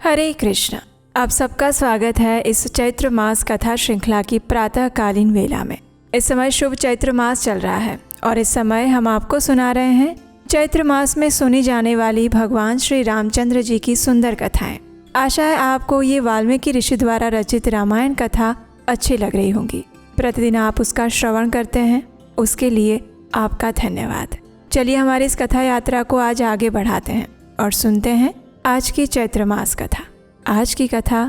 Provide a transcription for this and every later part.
हरे कृष्ण। आप सबका स्वागत है इस चैत्र मास कथा श्रृंखला की प्रातःकालीन वेला में। इस समय शुभ चैत्र मास चल रहा है और इस समय हम आपको सुना रहे हैं चैत्र मास में सुनी जाने वाली भगवान श्री रामचंद्र जी की सुंदर कथाएं। आशा है आपको ये वाल्मीकि ऋषि द्वारा रचित रामायण कथा अच्छी लग रही होंगी। प्रतिदिन आप उसका श्रवण करते हैं, उसके लिए आपका धन्यवाद। चलिए हमारी इस कथा यात्रा को आज आगे बढ़ाते हैं और सुनते हैं आज की चैत्र मास कथा। आज की कथा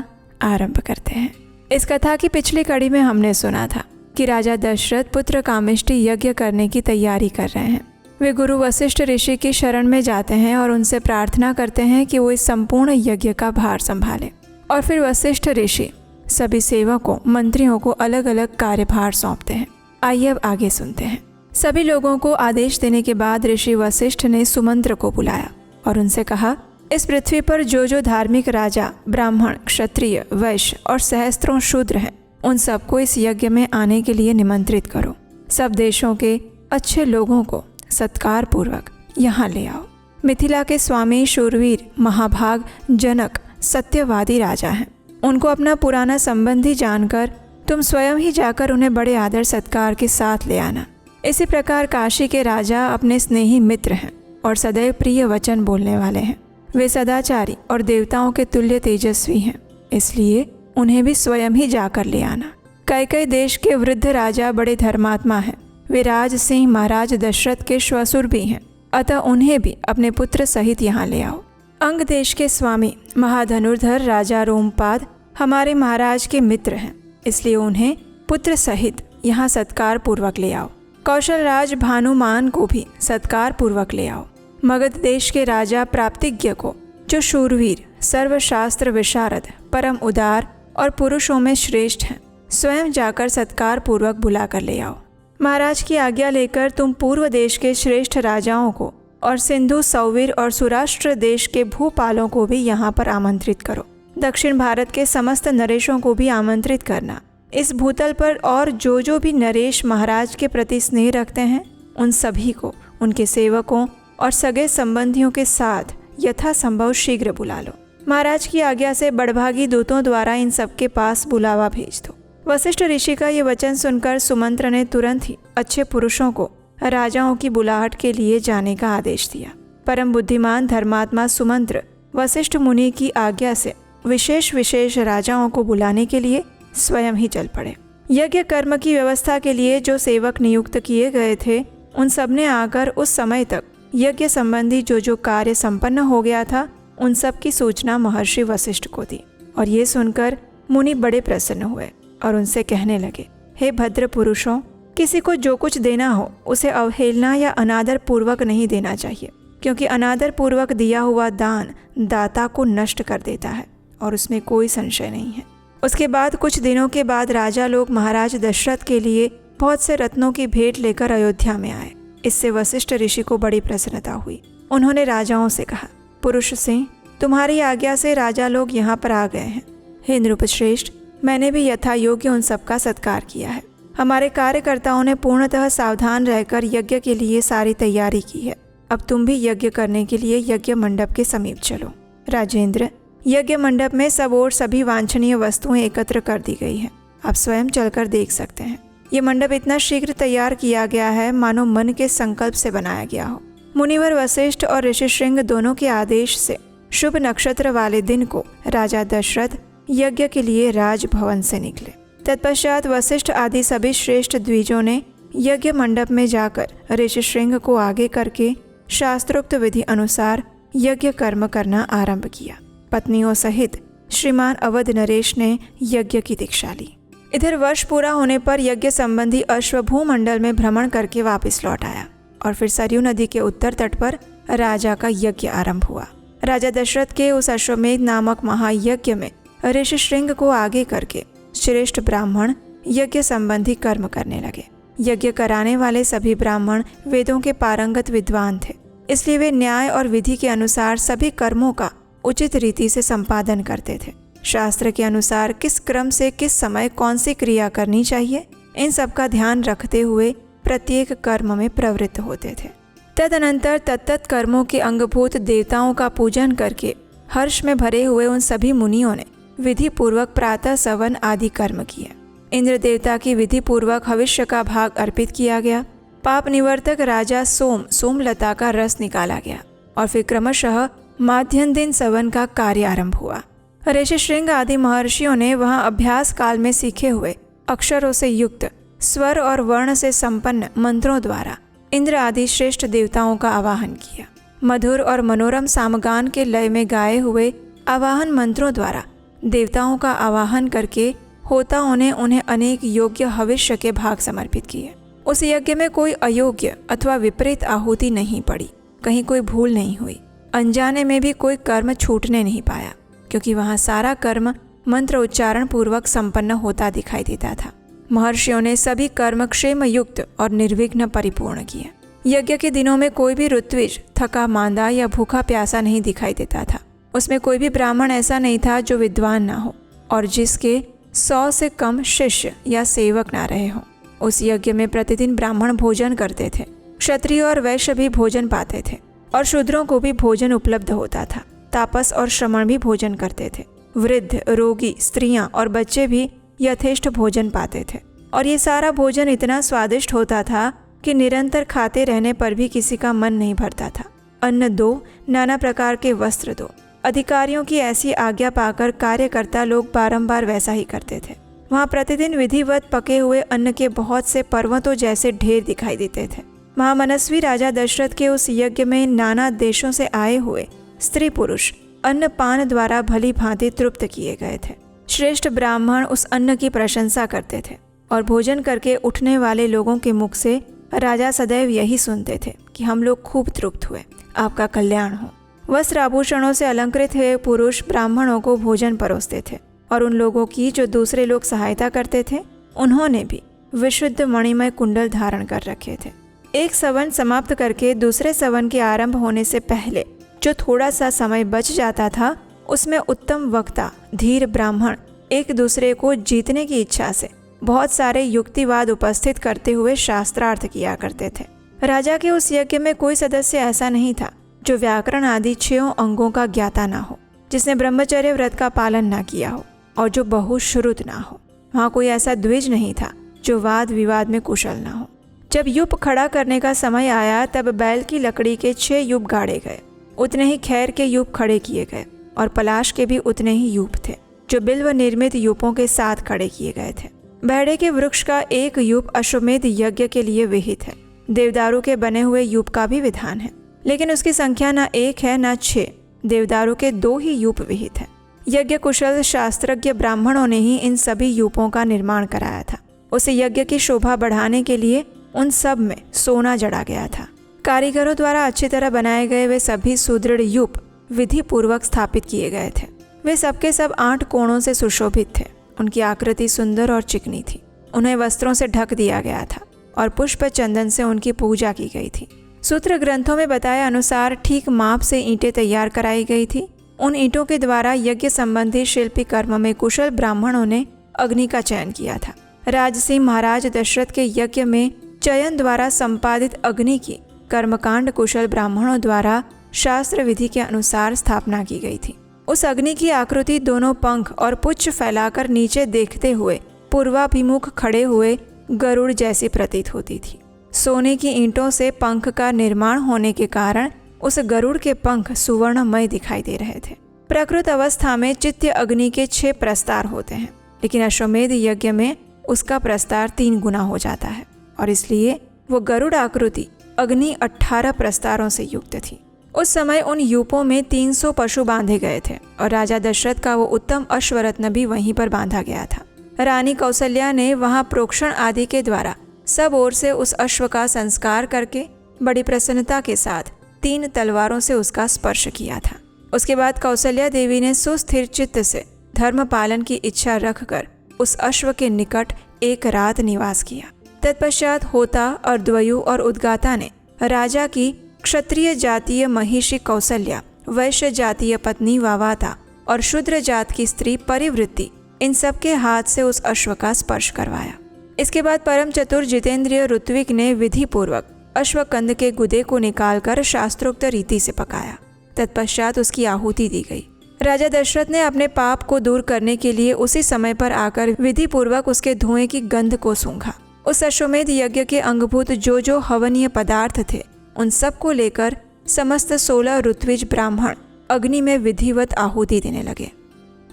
आरंभ करते हैं। इस कथा की पिछली कड़ी में हमने सुना था कि राजा दशरथ पुत्र कामिष्टि यज्ञ करने की तैयारी कर रहे हैं। वे गुरु वशिष्ठ ऋषि की शरण में जाते हैं और उनसे प्रार्थना करते हैं कि वो इस संपूर्ण यज्ञ का भार संभालें। और फिर वशिष्ठ ऋषि सभी सेवकों मंत्रियों को अलग अलग कार्यभार सौंपते हैं। आइए अब आगे सुनते हैं। सभी लोगों को आदेश देने के बाद ऋषि वशिष्ठ ने सुमंत्र को बुलाया और उनसे कहा, इस पृथ्वी पर जो धार्मिक राजा, ब्राह्मण, क्षत्रिय, वैश्य और सहस्त्रों शूद्र हैं, उन सबको इस यज्ञ में आने के लिए निमंत्रित करो। सब देशों के अच्छे लोगों को सत्कार पूर्वक यहाँ ले आओ। मिथिला के स्वामी शूरवीर महाभाग जनक सत्यवादी राजा हैं। उनको अपना पुराना संबंधी जानकर तुम स्वयं ही जाकर उन्हें बड़े आदर सत्कार के साथ ले आना। इसी प्रकार काशी के राजा अपने स्नेही मित्र हैं और सदैव प्रिय वचन बोलने वाले हैं। वे सदाचारी और देवताओं के तुल्य तेजस्वी हैं, इसलिए उन्हें भी स्वयं ही जाकर ले आना। कई देश के वृद्ध राजा बड़े धर्मात्मा हैं। वे राज सिंह महाराज दशरथ के श्वशुर भी हैं, अतः उन्हें भी अपने पुत्र सहित यहाँ ले आओ। अंग देश के स्वामी महाधनुर्धर राजा रोमपाद हमारे महाराज के मित्र हैं, इसलिए उन्हें पुत्र सहित यहाँ सत्कार पूर्वक ले आओ। कौशल राज भानुमान को भी सत्कार पूर्वक ले आओ। मगध देश के राजा प्राप्तिज्ञ को, जो शूरवीर, सर्वशास्त्र विशारद, परम उदार और पुरुषों में श्रेष्ठ हैं, स्वयं जाकर सत्कार पूर्वक बुला कर ले आओ। महाराज की आज्ञा लेकर तुम पूर्व देश के श्रेष्ठ राजाओं को और सिंधु, सौवीर और सुराष्ट्र देश के भूपालों को भी यहाँ पर आमंत्रित करो। दक्षिण भारत के समस्त नरेशों को भी आमंत्रित करना। इस भूतल पर और जो भी नरेश महाराज के प्रति स्नेह रखते हैं, उन सभी को उनके सेवकों और सगे संबंधियों के साथ यथासंभव शीघ्र बुला लो। महाराज की आज्ञा से बड़भागी दूतों द्वारा इन सबके पास बुलावा भेज दो। वशिष्ठ ऋषि का ये वचन सुनकर सुमंत्र ने तुरंत ही अच्छे पुरुषों को राजाओं की बुलाहट के लिए जाने का आदेश दिया। परम बुद्धिमान धर्मात्मा सुमंत्र वशिष्ठ मुनि की आज्ञा से विशेष राजाओं को बुलाने के लिए स्वयं ही चल पड़े। यज्ञ कर्म की व्यवस्था के लिए जो सेवक नियुक्त किए गए थे, उन सब ने आकर उस समय तक यज्ञ संबंधी जो कार्य संपन्न हो गया था, उन सब की सूचना महर्षि वशिष्ठ को दी। और ये सुनकर मुनि बड़े प्रसन्न हुए और उनसे कहने लगे, हे भद्र पुरुषों, किसी को जो कुछ देना हो उसे अवहेलना या अनादर पूर्वक नहीं देना चाहिए, क्योंकि अनादर पूर्वक दिया हुआ दान दाता को नष्ट कर देता है और उसमें कोई संशय नहीं है। उसके बाद कुछ दिनों के बाद राजा लोग महाराज दशरथ के लिए बहुत से रत्नों की भेंट लेकर अयोध्या में आए। इससे वशिष्ठ ऋषि को बड़ी प्रसन्नता हुई। उन्होंने राजाओं से कहा, पुरुष सिंह, तुम्हारी आज्ञा से राजा लोग यहाँ पर आ गए हैं। हे नृपश्रेष्ठ, मैंने भी यथा योग्य उन सबका सत्कार किया है। हमारे कार्यकर्ताओं ने पूर्णतः सावधान रहकर यज्ञ के लिए सारी तैयारी की है। अब तुम भी यज्ञ करने के लिए यज्ञ मंडप के समीप चलो। राजेंद्र, यज्ञ मंडप में सब ओर सभी वांछनीय वस्तुएं एकत्र कर दी गई हैं। आप स्वयं चलकर देख सकते हैं। ये मंडप इतना शीघ्र तैयार किया गया है मानो मन के संकल्प से बनाया गया हो। मुनिवर वशिष्ठ और ऋषिशृंग दोनों के आदेश से शुभ नक्षत्र वाले दिन को राजा दशरथ यज्ञ के लिए राजभवन से निकले। तत्पश्चात वशिष्ठ आदि सभी श्रेष्ठ द्विजों ने यज्ञ मंडप में जाकर ऋषिशृंग को आगे करके शास्त्रोक्त विधि अनुसार यज्ञ कर्म करना आरंभ किया। पत्नियों सहित श्रीमान अवध नरेश ने यज्ञ की दीक्षा ली। इधर वर्ष पूरा होने पर यज्ञ संबंधी अश्व भूमंडल में भ्रमण करके वापस लौट आया और फिर सरयू नदी के उत्तर तट पर राजा का यज्ञ आरंभ हुआ। राजा दशरथ के उस अश्वमेध नामक महायज्ञ में ऋषिशृंग को आगे करके श्रेष्ठ ब्राह्मण यज्ञ संबंधी कर्म करने लगे। यज्ञ कराने वाले सभी ब्राह्मण वेदों के पारंगत विद्वान थे, इसलिए वे न्याय और विधि के अनुसार सभी कर्मों का उचित रीति से संपादन करते थे। शास्त्र के अनुसार किस क्रम से किस समय कौन सी क्रिया करनी चाहिए, इन सब का ध्यान रखते हुए प्रत्येक कर्म में प्रवृत्त होते थे। तदनंतर तत्त कर्मों के अंगभूत देवताओं का पूजन करके हर्ष में भरे हुए उन सभी मुनियों ने विधि पूर्वक प्रातः सवन आदि कर्म किए। इंद्र देवता की विधि पूर्वक हविष्य का भाग अर्पित किया गया। पाप निवर्तक राजा सोमलता का रस निकाला गया और फिर क्रमशः माध्याह्न दिन सवन का कार्य आरंभ हुआ। ऋषि श्रृंग आदि महर्षियों ने वहां अभ्यास काल में सीखे हुए अक्षरों से युक्त स्वर और वर्ण से संपन्न मंत्रों द्वारा इंद्र आदि श्रेष्ठ देवताओं का आवाहन किया। मधुर और मनोरम सामगान के लय में गाए हुए आवाहन मंत्रों द्वारा देवताओं का आवाहन करके होताओं ने उन्हें अनेक योग्य हविष्य के भाग समर्पित किए। उस यज्ञ में कोई अयोग्य अथवा विपरीत आहुति नहीं पड़ी, कहीं कोई भूल नहीं हुई, अनजाने में भी कोई कर्म छूटने नहीं पाया, क्योंकि वहाँ सारा कर्म मंत्र उच्चारण पूर्वक संपन्न होता दिखाई देता था। महर्षियों ने सभी कर्म क्षेम युक्त और निर्विघ्न परिपूर्ण किए। यज्ञ के दिनों में कोई भी ऋत्विज थका मांदा या भूखा प्यासा नहीं दिखाई देता था। उसमें कोई भी ब्राह्मण ऐसा नहीं था जो विद्वान ना हो और जिसके 100 से कम शिष्य या सेवक ना रहे हों। उस यज्ञ में प्रतिदिन ब्राह्मण भोजन करते थे, क्षत्रिय और वैश्य भी भोजन पाते थे और शूद्रों को भी भोजन उपलब्ध होता था। तापस और श्रमण भी भोजन करते थे। वृद्ध, रोगी, स्त्रियां और बच्चे भी यथेष्ट भोजन पाते थे और ये सारा भोजन इतना स्वादिष्ट होता था कि निरंतर खाते रहने पर भी किसी का मन नहीं भरता था। अन्न दो, नाना प्रकार के वस्त्र दो। अधिकारियों की ऐसी आज्ञा पाकर कार्यकर्ता लोग बारंबार वैसा ही करते थे। वहाँ प्रतिदिन विधिवत पके हुए अन्न के बहुत से पर्वतों जैसे ढेर दिखाई देते थे। महामनस्वी राजा दशरथ के उस यज्ञ में नाना देशों से आए हुए स्त्री पुरुष अन्न पान द्वारा भली भांति तृप्त किए गए थे। श्रेष्ठ ब्राह्मण उस अन्न की प्रशंसा करते थे और भोजन करके उठने वाले लोगों के मुख से राजा सदैव यही सुनते थे कि हम लोग खूब तृप्त हुए, आपका कल्याण हो। वस्त्र आभूषणों से अलंकृत हुए पुरुष ब्राह्मणों को भोजन परोसते थे और उन लोगों की जो दूसरे लोग सहायता करते थे उन्होंने भी विशुद्ध मणिमय कुंडल धारण कर रखे थे। एक सवन समाप्त करके दूसरे सवन के आरंभ होने से पहले जो थोड़ा सा समय बच जाता था उसमें उत्तम वक्ता धीर ब्राह्मण एक दूसरे को जीतने की इच्छा से बहुत सारे युक्तिवाद उपस्थित करते हुए शास्त्रार्थ किया करते थे। राजा के उस यज्ञ में कोई सदस्य ऐसा नहीं था जो व्याकरण आदि 6 अंगों का ज्ञाता ना हो, जिसने ब्रह्मचर्य व्रत का पालन ना किया हो और जो बहुश्रुत ना हो। वहाँ कोई ऐसा द्विज नहीं था जो वाद विवाद में कुशल ना हो। जब यूप खड़ा करने का समय आया तब बैल की लकड़ी के 6 यूप गाड़े गए, उतने ही खैर के यूप खड़े किए गए और पलाश के भी उतने ही यूप थे जो बिल्व निर्मित यूपों के साथ खड़े किए गए थे। बहड़े के वृक्ष का एक यूप अश्वमेध यज्ञ के लिए विहित है। देवदारू के बने हुए यूप का भी विधान है, लेकिन उसकी संख्या ना 1 है ना 6। देवदारू के 2 ही यूप विहित है। यज्ञ कुशल शास्त्रज्ञ ब्राह्मणों ने ही इन सभी यूपों का निर्माण कराया था। उस यज्ञ की शोभा बढ़ाने के लिए उन सब में सोना जड़ा गया था। कारीगरों द्वारा अच्छी तरह बनाए गए वे सभी सुदृढ़ यूप विधि पूर्वक स्थापित किए गए थे। वे सबके सब 8 कोणों से सुशोभित थे। उनकी आकृति सुंदर और चिकनी थी। उन्हें वस्त्रों से ढक दिया गया था और पुष्प चंदन से उनकी पूजा की गई थी। सूत्र ग्रंथों में बताए अनुसार ठीक माप से ईंटें तैयार कराई गई थी। उन ईंटों के द्वारा यज्ञ संबंधी शिल्पी कर्म में कुशल ब्राह्मणों ने अग्नि का चयन किया था। राजसिंह महाराज दशरथ के यज्ञ में चयन द्वारा संपादित अग्नि की कर्मकांड कुशल ब्राह्मणों द्वारा शास्त्र विधि के अनुसार स्थापना की गई थी। उस अग्नि की आकृति दोनों पंख और पुच्छ फैलाकर नीचे देखते हुए पूर्वाभिमुख खड़े हुए गरुड़ जैसी प्रतीत होती थी। सोने की ईंटों से पंख का निर्माण होने के कारण उस गरुड़ के पंख सुवर्णमय दिखाई दे रहे थे। प्रकृत अवस्था में चित्त अग्नि के 6 प्रस्तार होते हैं, लेकिन अश्वमेध यज्ञ में उसका प्रस्तार 3 गुना हो जाता है और इसलिए वो गरुड़ आकृति अग्नि 18 प्रस्तारों से युक्त थी। उस समय उन यूपों में 300 पशु बांधे गए थे और राजा दशरथ का वो उत्तम अश्वरत्न भी वहीं पर बांधा गया था। रानी कौसल्या ने वहां प्रोक्षण आदि के द्वारा सब ओर से उस अश्व का संस्कार करके बड़ी प्रसन्नता के साथ 3 तलवारों से उसका स्पर्श किया था। उसके बाद कौसल्या देवी ने सुस्थिर चित्त से धर्म पालन की इच्छा रखकर उस अश्व के निकट एक रात निवास किया। तत्पश्चात होता और द्वयु और उद्गाता ने राजा की क्षत्रिय जातीय महिषी कौसल्या, वैश्य जातीय पत्नी वावाता और शूद्र जात की स्त्री परिवृत्ति, इन सबके हाथ से उस अश्व का स्पर्श करवाया। इसके बाद परम चतुर जितेंद्रिय ऋत्विक ने विधि पूर्वक अश्वकंद के गुदे को निकालकर शास्त्रोक्त रीति से पकाया। तत्पश्चात उसकी आहुति दी गई राजा दशरथ ने अपने पाप को दूर करने के लिए उसी समय पर आकर विधि पूर्वक उसके धुएं की गंध को सूंघा। उस अश्वमेध यज्ञ के अंगभूत जो जो हवनीय पदार्थ थे उन सब को लेकर समस्त 16 ऋत्विज ब्राह्मण अग्नि में विधिवत आहुति देने लगे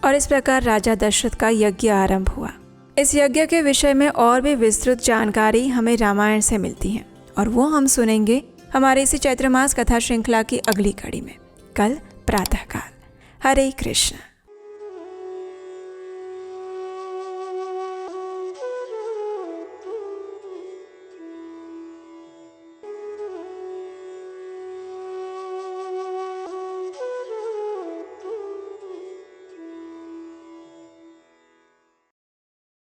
और इस प्रकार राजा दशरथ का यज्ञ आरंभ हुआ। इस यज्ञ के विषय में और भी विस्तृत जानकारी हमें रामायण से मिलती है और वो हम सुनेंगे हमारे इसी चैत्र मास कथा श्रृंखला की अगली कड़ी में, कल प्रातःकाल। हरे कृष्ण।